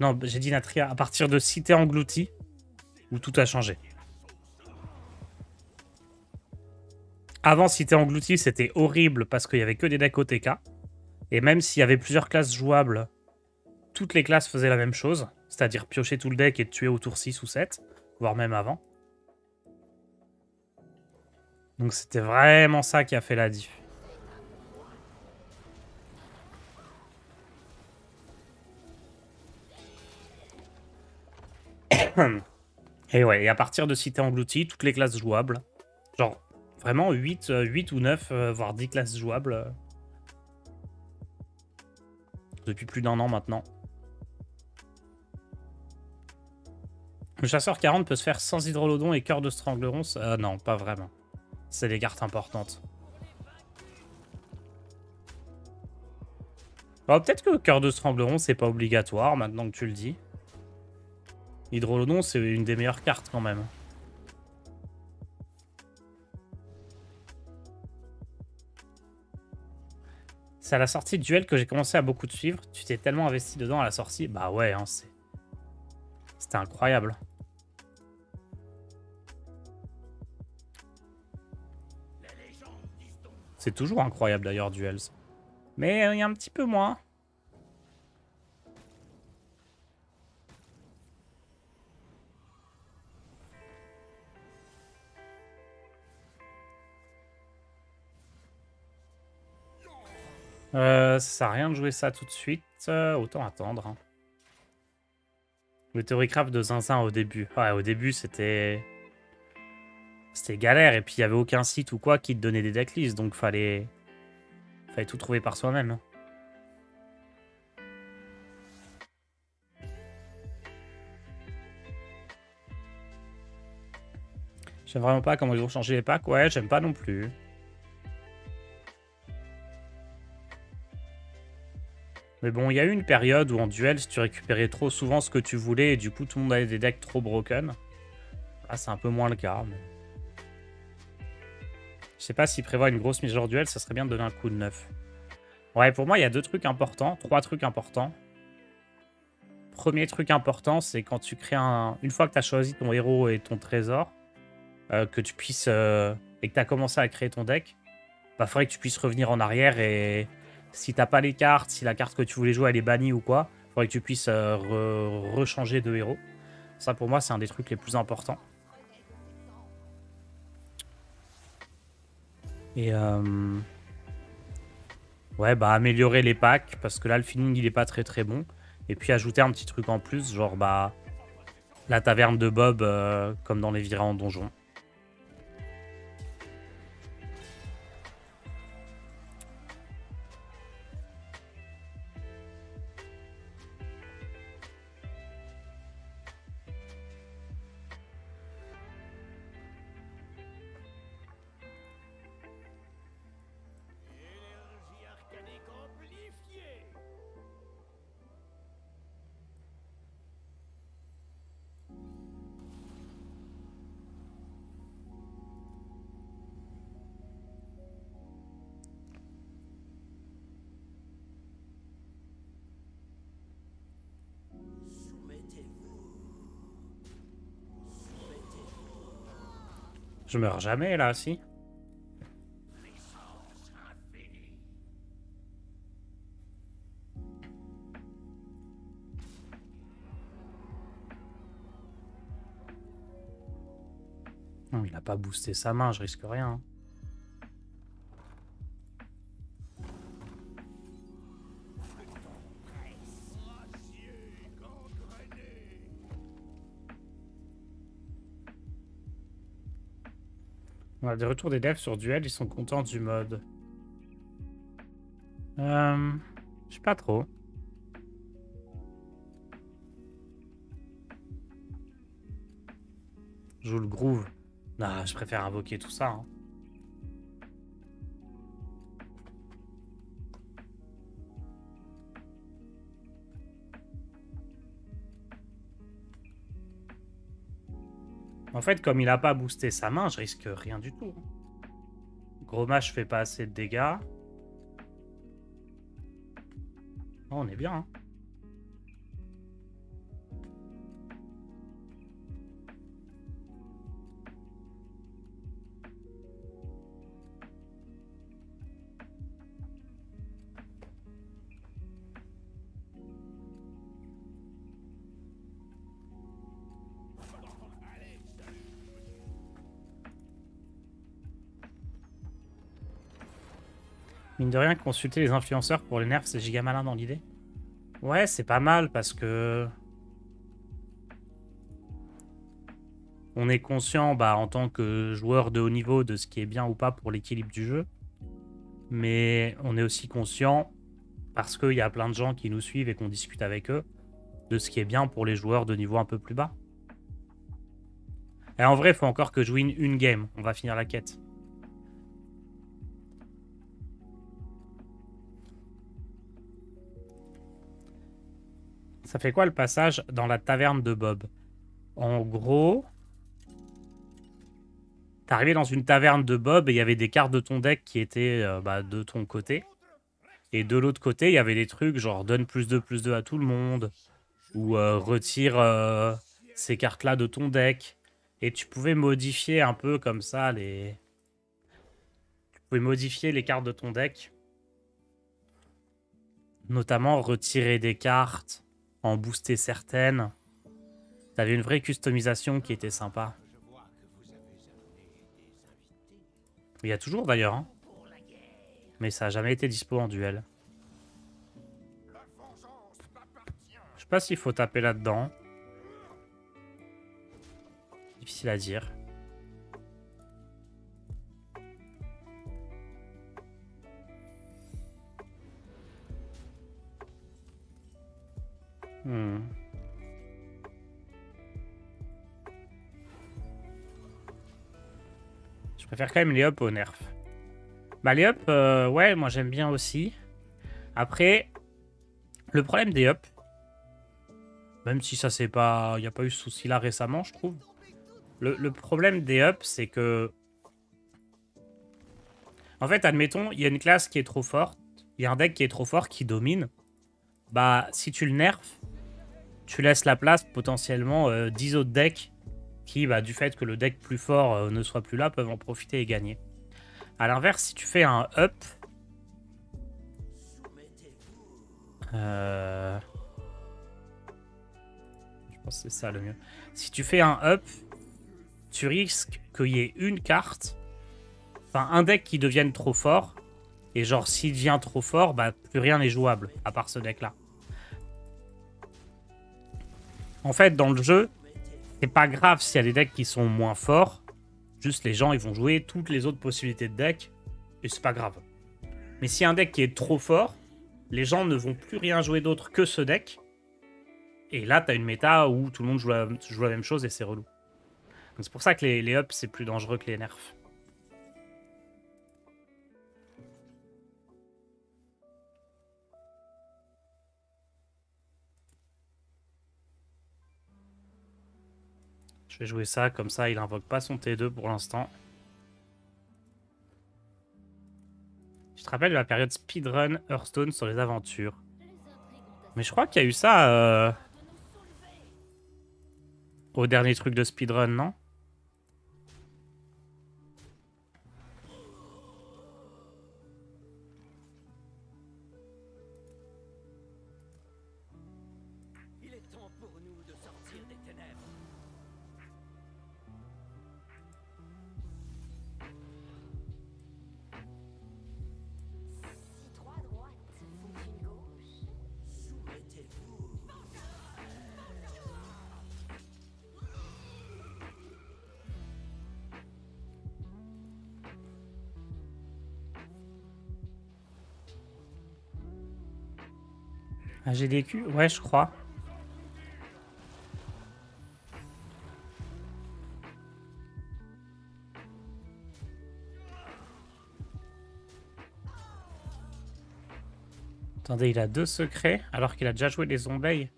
Non, j'ai dit Natria. À partir de Cité Engloutie, où tout a changé. Avant Cité Engloutie, c'était horrible parce qu'il y avait que des decks OTK. Et même s'il y avait plusieurs classes jouables, toutes les classes faisaient la même chose. C'est-à-dire piocher tout le deck et tuer au tour 6 ou 7, voire même avant. Donc c'était vraiment ça qui a fait la diff. Et ouais, et à partir de Cité Engloutie, toutes les classes jouables. Genre, vraiment 8 ou 9, voire 10 classes jouables. Depuis plus d'1 an maintenant. Le chasseur 40 peut se faire sans Hydrolodon et cœur de Strangleron. Non, pas vraiment. C'est des cartes importantes. Alors, peut-être que cœur de Strangleron, c'est pas obligatoire, maintenant que tu le dis. Hydrolodon, c'est une des meilleures cartes quand même. C'est à la sortie de Duel que j'ai commencé à beaucoup te suivre. Tu t'es tellement investi dedans à la sortie. Bah ouais, hein, c'était incroyable. C'est toujours incroyable d'ailleurs, Duels. Mais il y a un petit peu moins. Ça sert à rien de jouer ça tout de suite. Autant attendre. Hein. Le Theorycraft de Zinzin au début. Ouais, au début, c'était galère. Et puis, il n'y avait aucun site ou quoi qui te donnait des decklists. Donc, fallait tout trouver par soi-même. J'aime vraiment pas comment ils ont changé les packs. Ouais, j'aime pas non plus. Mais bon, il y a eu une période où en duel, si tu récupérais trop souvent ce que tu voulais et du coup tout le monde avait des decks trop broken. Là, c'est un peu moins le cas. Mais... je sais pas s'il prévoit une grosse mise à jour duel, ça serait bien de donner un coup de neuf. Ouais, pour moi, il y a 2 trucs importants, 3 trucs importants. Premier truc important, c'est quand tu crées un... Une fois que tu as choisi ton héros et ton trésor, que tu puisses... et que tu as commencé à créer ton deck, bah, faudrait que tu puisses revenir en arrière et... si t'as pas les cartes, si la carte que tu voulais jouer elle est bannie ou quoi, faudrait que tu puisses rechanger de héros. Ça pour moi c'est un des trucs les plus importants. Et ouais bah améliorer les packs parce que là le feeling il est pas très très bon. Et puis ajouter un petit truc en plus genre bah la taverne de Bob comme dans les virées en donjon. Énergie arcanique amplifiée. Je meurs jamais là si. Non, il a pas boosté sa main, je risque rien. On a des retours des devs sur Duel, ils sont contents du mode. Je sais pas trop. Je joue le groove. Non, je préfère invoquer tout ça. Hein. En fait, comme il a pas boosté sa main, je risque rien du tout. Gros match fait pas assez de dégâts. Oh, on est bien. Hein. Mine de rien, consulter les influenceurs pour les nerfs, c'est giga malin dans l'idée. Ouais, c'est pas mal parce que... On est conscient, bah, en tant que joueur de haut niveau, de ce qui est bien ou pas pour l'équilibre du jeu. Mais on est aussi conscient, parce qu'il y a plein de gens qui nous suivent et qu'on discute avec eux, de ce qui est bien pour les joueurs de niveau un peu plus bas. Et en vrai, il faut encore que je win une game. On va finir la quête. Ça fait quoi le passage dans la taverne de Bob? En gros, t'arrivais dans une taverne de Bob et il y avait des cartes de ton deck qui étaient de ton côté. Et de l'autre côté, il y avait des trucs genre donne +2/+2 à tout le monde. Ou retire ces cartes-là de ton deck. Et tu pouvais modifier un peu comme ça les... Tu pouvais modifier les cartes de ton deck. Notamment retirer des cartes, en booster certaines. T'avais une vraie customisation qui était sympa. Il y a toujours d'ailleurs, hein. Mais ça n'a jamais été dispo en duel. Je sais pas s'il faut taper là-dedans. Difficile à dire. Je préfère quand même les up au nerf. Bah les up, ouais, moi j'aime bien aussi. Après, le problème des up, même si ça c'est pas... Il n'y a pas eu ce souci là récemment, je trouve. Le problème des up, c'est que... En fait, admettons, il y a une classe qui est trop forte. Il y a un deck qui est trop fort, qui domine. Bah, si tu le nerfs, tu laisses la place potentiellement 10 autres decks qui, bah, du fait que le deck plus fort ne soit plus là, peuvent en profiter et gagner. A l'inverse, si tu fais un up... Je pense que c'est ça le mieux. Si tu fais un up, tu risques qu'il y ait une carte, enfin un deck qui devienne trop fort, et genre s'il devient trop fort, bah plus rien n'est jouable, à part ce deck-là. En fait, dans le jeu, c'est pas grave s'il y a des decks qui sont moins forts, juste les gens ils vont jouer toutes les autres possibilités de deck, et c'est pas grave. Mais si y a un deck qui est trop fort, les gens ne vont plus rien jouer d'autre que ce deck, et là t'as une méta où tout le monde joue la même chose et c'est relou. C'est pour ça que les ups c'est plus dangereux que les nerfs. Je vais jouer ça, comme ça il invoque pas son T2 pour l'instant. Je te rappelle de la période speedrun Hearthstone sur les aventures. Mais je crois qu'il y a eu ça au dernier truc de speedrun, non? Il est temps pour nous de sortir des ténèbres. Si 3 droites font une gauche, Soumettez-vous. Ah, j'ai des culs? Ouais, je crois. Attendez, il a 2 secrets alors qu'il a déjà joué les zombies.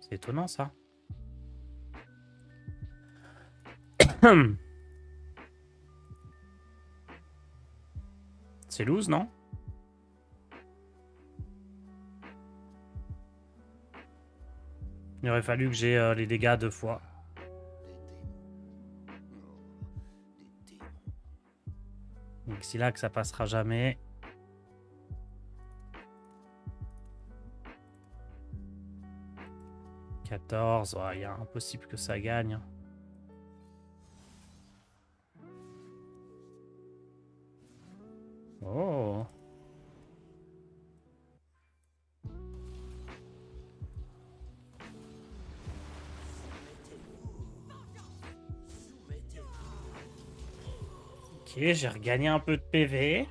C'est étonnant ça. C'est loose, non? Il aurait fallu que j'ai les dégâts 2 fois. Donc c'est là que ça passera jamais. « 14, il y a impossible que ça gagne. Oh. Ok, j'ai regagné un peu de PV.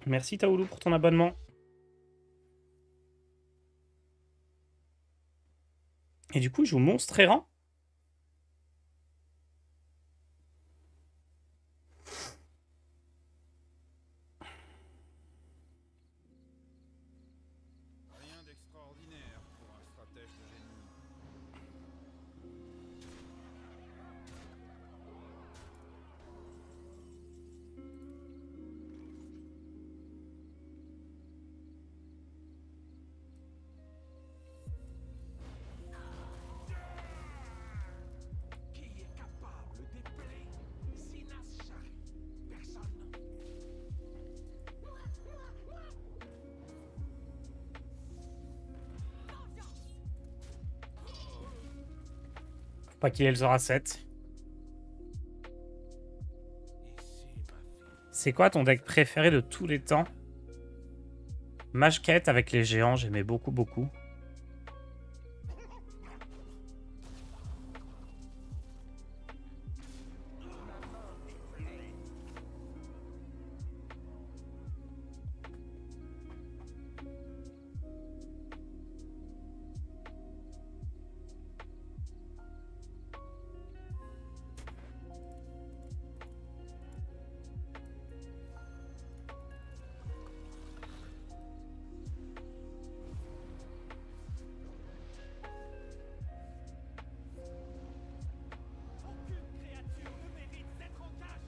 Merci Taoulou pour ton abonnement. Et du coup, il joue monstre errant. Rien d'extraordinaire pour un stratège de génie. Qui est capable d'épeler Sinas Shari? Personne. Faut pas qu'il ait le Zora 7. Ici, ma fille. C'est quoi ton deck préféré de tous les temps? Mage Quête avec les géants, j'aimais beaucoup, beaucoup. Aucune créature ne mérite d'être en cage.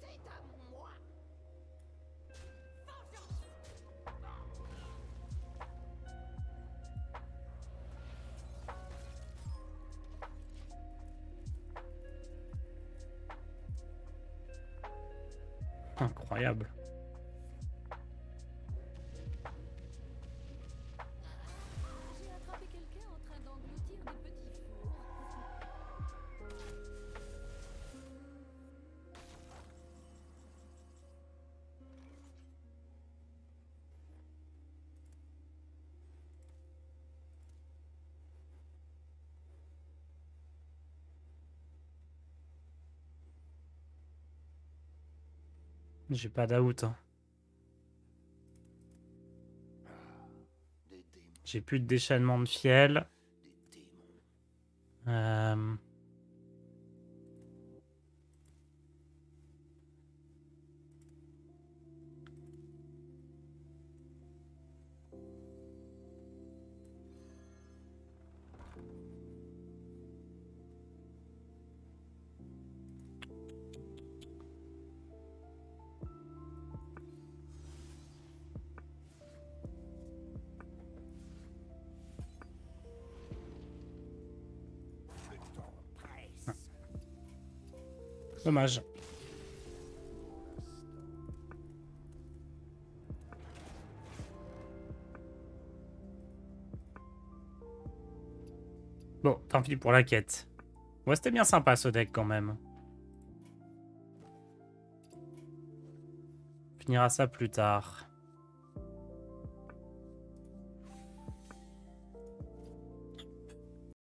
C'est à moi. Incroyable. J'ai attrapé quelqu'un en train d'engloutir de petits fours. J'ai pas d'aout. Hein. J'ai plus de déchaînement de fiel. Euh... Dommage. Bon, tant pis pour la quête. Ouais, c'était bien sympa ce deck quand même. finira ça plus tard.